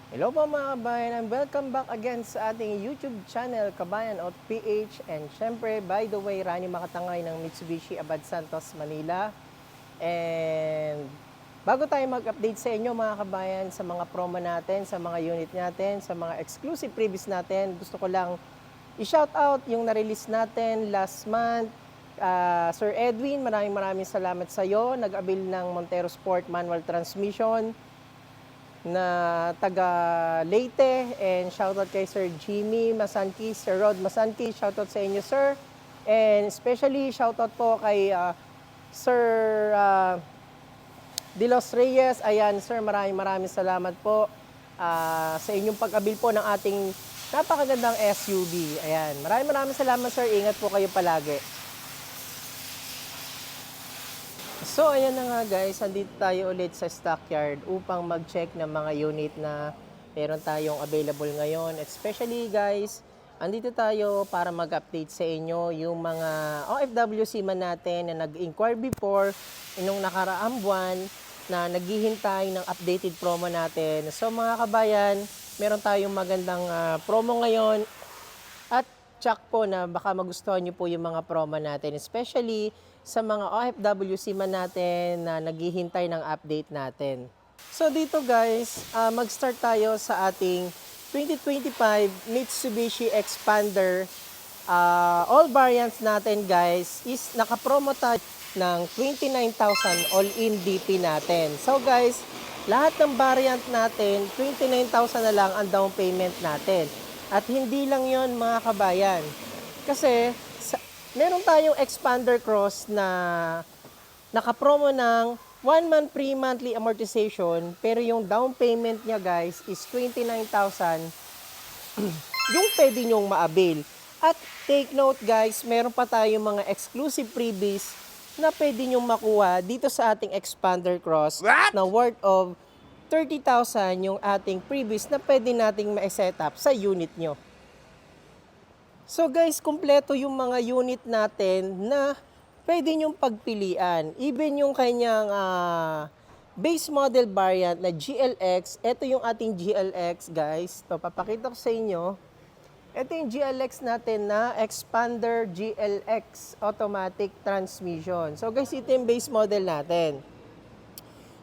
Hello po mga kabayan and welcome back again sa ating YouTube channel Kabayan Out PH. And syempre, by the way, Rani Makatangay ng Mitsubishi Abad Santos, Manila. And bago tayo mag-update sa inyo mga kabayan sa mga promo natin, sa mga unit natin, sa mga exclusive previews natin, gusto ko lang i-shout out yung na-release natin last month. Sir Edwin, maraming salamat sa iyo. Nag-avail ng Montero Sport Manual Transmission na taga Leyte, and shoutout kay Sir Jimmy Masanki, Sir Rod Masanki, shoutout sa inyo sir, and especially shoutout po kay Sir De Los Reyes. Ayan sir, maraming salamat po sa inyong pag-abil po ng ating napakagandang SUV. Ayan, maraming salamat sir, ingat po kayo palagi. So ayan na nga guys, andito tayo ulit sa stockyard upang mag-check ng mga unit na meron tayong available ngayon. Especially guys, andito tayo para mag-update sa inyo yung mga OFWC man natin na nag-inquire before inong nakaraang buwan na naghihintay ng updated promo natin. So mga kabayan, meron tayong magandang promo ngayon at check po na baka magustuhan nyo po yung mga promo natin, especially sa mga OFWC man natin na naghihintay ng update natin. So dito guys, mag-start tayo sa ating 2025 Mitsubishi Expander. All variants natin guys is naka-promo tayo ng 29,000 all-in DP natin. So guys, lahat ng variant natin, 29,000 na lang ang down payment natin. At hindi lang yon mga kabayan. Kasi meron tayong Expander Cross na naka-promo ng 1 month free monthly amortization, pero yung down payment niya guys is 29,000 yung pwede nyong ma-avail. At take note guys, meron pa tayong mga exclusive freebies na pwede nyong makuha dito sa ating Expander Cross na worth of 30,000 yung ating freebies na pwede nating ma-set up sa unit nyo. So guys, kumpleto yung mga unit natin na pwede nyong pagpilian. Even yung kanyang base model variant na GLX, ito yung ating GLX guys. Ito, papakita ko sa inyo. Ito yung GLX natin na Expander GLX automatic transmission. So guys, ito yung base model natin.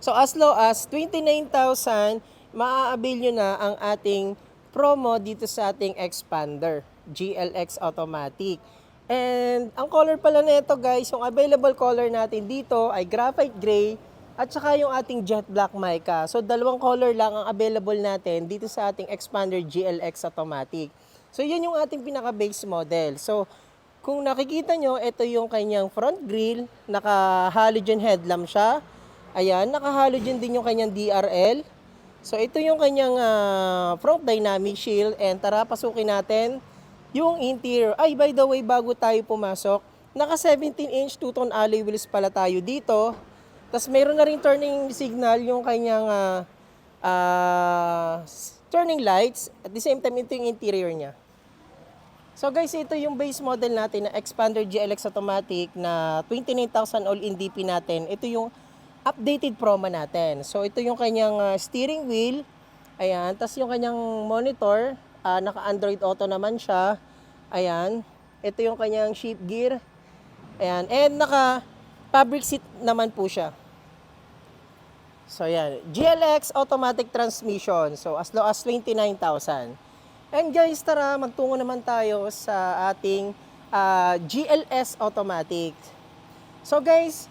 So as low as 29,000, maa-avail nyo na ang ating promo dito sa ating Expander GLX automatic. And ang color pala nito guys, yung available color natin dito ay graphite gray at saka yung ating jet black mica. So dalawang color lang ang available natin dito sa ating Expander GLX automatic. So yan yung ating pinaka base model. So kung nakikita nyo, ito yung kanyang front grille, naka halogen headlamp siya. Ayan, naka halogen din yung kanyang DRL. So ito yung kanyang front dynamic shield, and tara pasukin natin yung interior. Ay, by the way, bago tayo pumasok, naka 17-inch two-tone alloy wheels pala tayo dito. Tapos meron na rin turning signal yung kanyang turning lights. At the same time, ito yung interior niya. So guys, ito yung base model natin na Expander GLX automatic na 29,000 all-in DP natin. Ito yung updated promo natin. So ito yung kanyang steering wheel. Ayan, tapos yung kanyang monitor, naka-Android Auto naman siya. Ayan, ito yung kanyang shift gear. Ayan, and naka-fabric seat naman po siya. So ayan, GLX automatic transmission. So as low as 29,000. And guys, tara, magtungo naman tayo sa ating GLS automatic. So guys,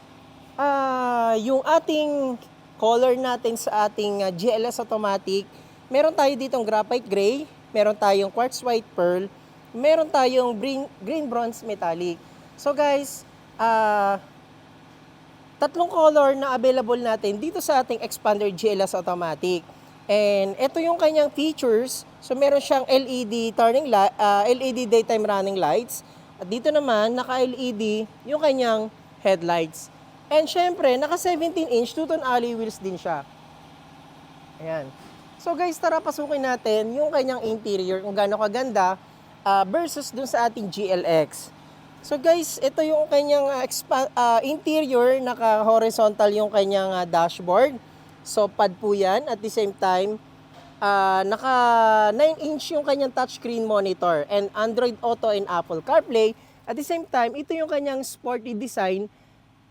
yung ating color natin sa ating GLS automatic, meron tayo ditong graphite gray, meron tayong quartz white pearl, meron tayong green bronze metallic. So guys, tatlong color na available natin dito sa ating Expander GLS automatic. And ito yung kanyang features. So meron siyang LED LED daytime running lights. At dito naman naka-LED yung kanyang headlights. And syempre, naka 17-inch two-tone alloy wheels din siya. Ayan. So guys, tara pasukin natin yung kanyang interior kung gaano kaganda versus dun sa ating GLX. So guys, ito yung kanyang interior, naka-horizontal yung kanyang dashboard. So pad po yan. At the same time, naka 9-inch yung kanyang touchscreen monitor and Android Auto and Apple CarPlay. At the same time, ito yung kanyang sporty design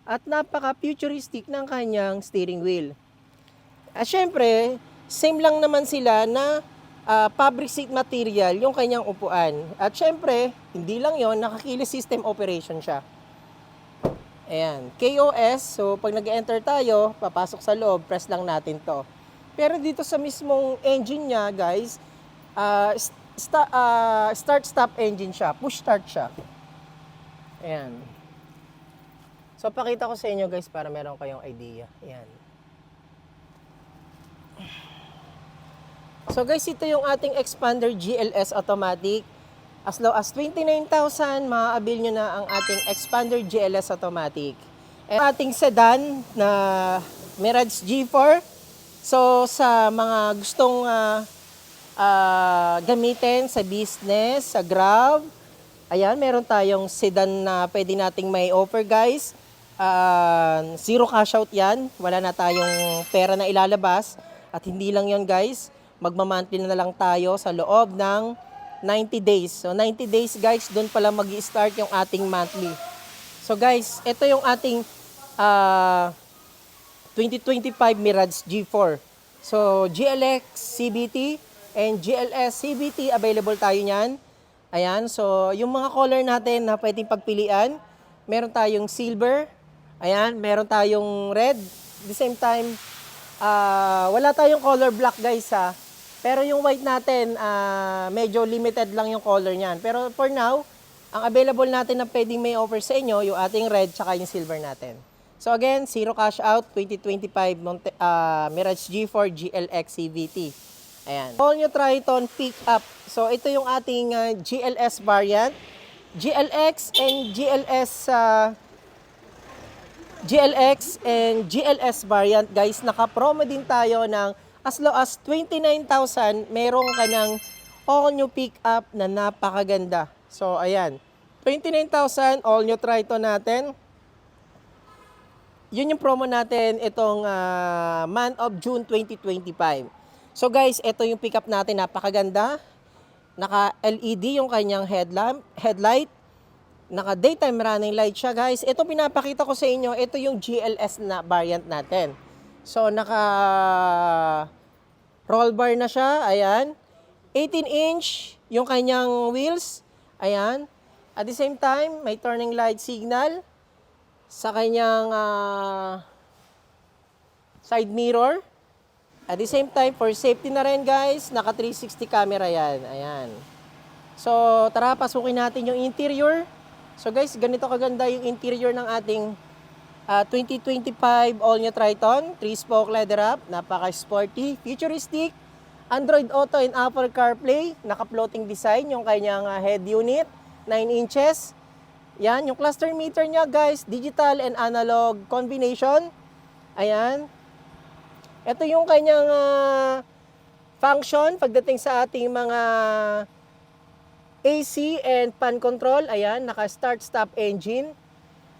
at napaka-futuristic ng kanyang steering wheel. At syempre, same lang naman sila na fabric seat material yung kanyang upuan. At syempre, hindi lang yon, naka-keyless system operation siya. Ayan, KOS. So, pag nag-enter tayo, papasok sa loob, press lang natin to. Pero dito sa mismong engine niya, guys, start-stop engine siya. Push start siya. Ayan. So, pakita ko sa inyo, guys, para meron kayong idea. Ayan. So, guys, ito yung ating Xpander GLS Automatic. As low as 29,000, ma-avail nyo na ang ating Xpander GLS Automatic. And ating sedan na Mirage G4. So, sa mga gustong gamitin sa business, sa Grab, ayan, meron tayong sedan na pwede nating may offer, guys. Zero cash out yan. Wala na tayong pera na ilalabas. At hindi lang yon, guys. Magmamonthly na lang tayo sa loob ng 90 days. So, 90 days, guys, doon pala mag-i-start yung ating monthly. So, guys, ito yung ating 2025 Mirage G4. So, GLX CVT and GLS CVT, available tayo niyan. Ayan, so yung mga color natin na pwedeng pagpilian, meron tayong silver, ayan, meron tayong red. At the same time, wala tayong color black, guys, ha. Pero yung white natin, medyo limited lang yung color niyan. Pero for now, ang available natin na pwedeng may offer sa inyo, yung ating red tsaka yung silver natin. So again, zero cash out, 2025 Mirage G4 GLX CVT. Ayan. All new Triton pickup. So ito yung ating GLS variant. GLX and GLS variant, guys. Naka-promo din tayo ng as low as 29,000. Merong ka ng all new pickup na napakaganda. So ayan. 29,000 all new Triton natin. Yun yung promo natin itong month of June 2025. So guys, ito yung pickup natin, napakaganda. Naka-LED yung kanyang headlight. Naka-daytime running light siya, guys. Ito pinapakita ko sa inyo, ito yung GLS na variant natin. So naka-roll bar na siya, ayan. 18-inch yung kanyang wheels, ayan. At the same time, may turning light signal sa kanyang side mirror. At the same time, for safety na rin, guys, naka 360 camera yan. Ayan. So, tara, pasukin natin yung interior. So, guys, ganito kaganda yung interior ng ating 2025 all-new Triton. 3-spoke leather wrap, napaka-sporty, futuristic, Android Auto and Apple CarPlay, naka-floating design yung kanyang head unit, 9 inches. Yan, yung cluster meter niya, guys, digital and analog combination. Ayan. Ito yung kanyang function pagdating sa ating mga AC and fan control. Ayan, naka-start-stop engine.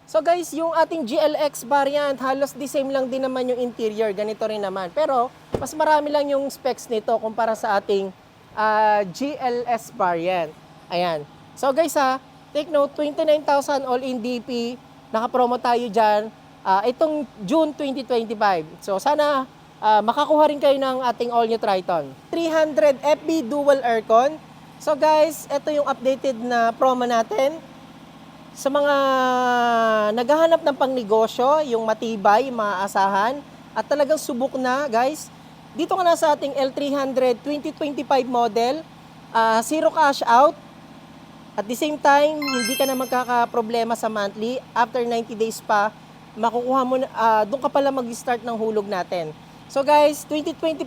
So guys, yung ating GLX variant, halos the same lang din naman yung interior. Ganito rin naman. Pero, mas marami lang yung specs nito kumpara sa ating GLS variant. Ayan. So guys, take note, 29,000 all-in DP. Naka-promo tayo dyan. Itong June 2025. So sana makakuha rin kayo ng ating all-new Triton. 300 FB dual aircon. So guys, ito yung updated na promo natin. Sa mga naghahanap ng pangnegosyo, yung matibay, maaasahan, at talagang subok na, guys. Dito ka na sa ating L300 2025 model. Zero cash out. At the same time, hindi ka na magkakaproblema sa monthly. After 90 days pa, makukuha mo na, doon ka pala mag-start ng hulog natin. So guys, 2025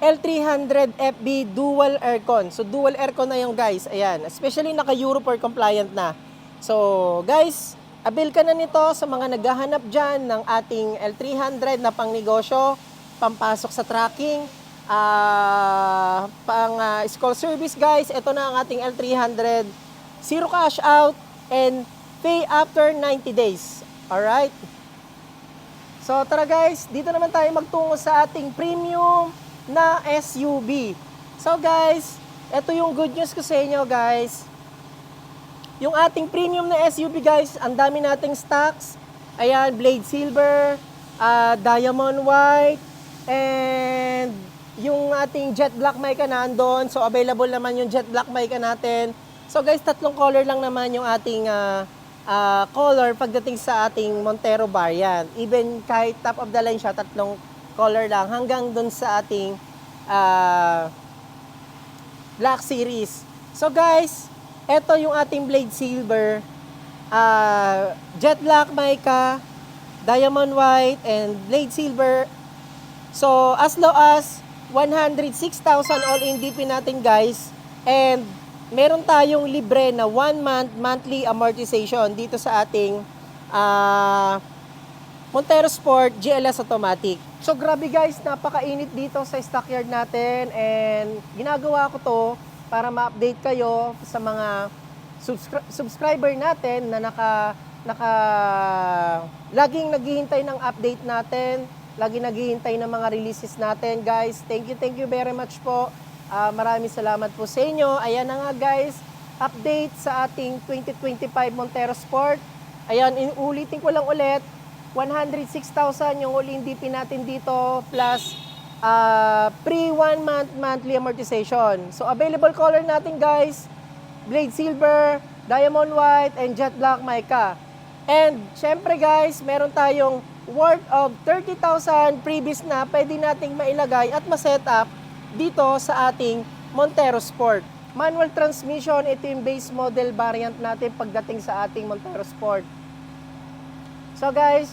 L300 FB dual aircon. So dual aircon na yung guys. Ayan, especially naka-Euro 4 compliant na. So guys, avail ka na nito sa mga naghahanap dyan ng ating L300 na pangnegosyo, pampasok sa tracking, pang school service, guys. Ito na ang ating L300, zero cash out and pay after 90 days. Alright, so tara guys, dito naman tayo magtungo sa ating premium na SUV. So guys, ito yung good news ko sa inyo guys. Yung ating premium na SUV guys, ang dami nating stocks. Ayan, Blade Silver, Diamond White, and yung ating Jet Black mica nandun. So available naman yung Jet Black mica natin. So guys, 3 color lang naman yung ating color pagdating sa ating Montero variant. Even kahit top of the line siya, 3 color lang hanggang dun sa ating Black Series. So guys, ito yung ating Blade Silver, Jet Black mica, Diamond White, and Blade Silver. So as low as 106,000 all-in DP natin guys. And meron tayong libre na 1 month monthly amortization dito sa ating Montero Sport GLS Automatic. So grabe guys, napakainit dito sa stockyard natin, and ginagawa ko to para ma-update kayo sa mga subscriber natin na laging naghihintay ng update natin, laging naghihintay ng mga releases natin guys. Thank you very much po. Maraming salamat po sa inyo. Ayan na nga guys, update sa ating 2025 Montero Sport. Ayan, ulitin ko lang ulit, 106,000 yung all-in DP natin dito, plus pre 1 month monthly amortization. So available color natin guys, Blade Silver, Diamond White, and Jet Black mica. And syempre guys, meron tayong worth of 30,000 previous na pwede nating mailagay at ma-setup dito sa ating Montero Sport. Manual transmission, ito yung base model variant natin pagdating sa ating Montero Sport. So guys,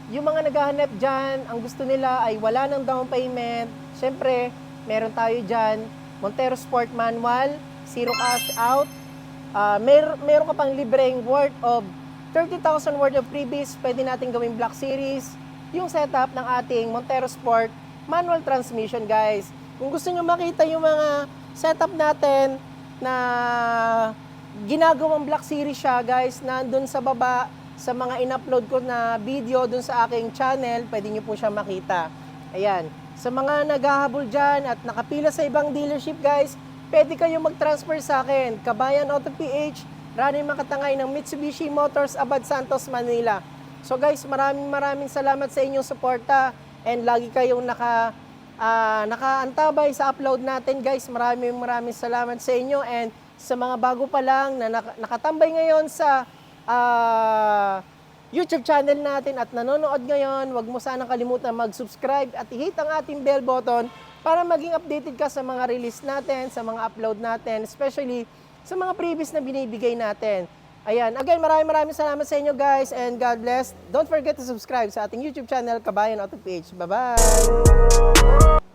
yung mga naghahanap dyan, ang gusto nila ay wala ng down payment. Siyempre, meron tayo dyan, Montero Sport Manual, 0 cash out. Meron ka pang libreng worth of 30,000 worth of freebies, pwede natin gawing Black Series. Yung setup ng ating Montero Sport Manual Transmission guys. Kung gusto nyo makita yung mga setup natin na ginagawang Black Series siya guys, nandun sa baba, sa mga in-upload ko na video dun sa aking channel, pwede nyo po siya makita. Ayan. Sa mga naghahabol dyan at nakapila sa ibang dealership guys, pwede kayo mag-transfer sa akin. Kabayan Auto PH, Rani Makatangay ng Mitsubishi Motors, Abad Santos, Manila. So guys, maraming salamat sa inyong suporta, and lagi kayong nakaantabay sa upload natin guys. Maraming salamat sa inyo, and sa mga bago pa lang na nakatambay ngayon sa YouTube channel natin at nanonood ngayon, wag mo sanang kalimutan mag-subscribe at i-hit ang ating bell button para maging updated ka sa mga release natin, sa mga upload natin, especially sa mga previous na binibigay natin. Ayan, again, maraming salamat sa inyo guys, and God bless. Don't forget to subscribe sa ating YouTube channel, Kabayan Auto PH. Bye-bye!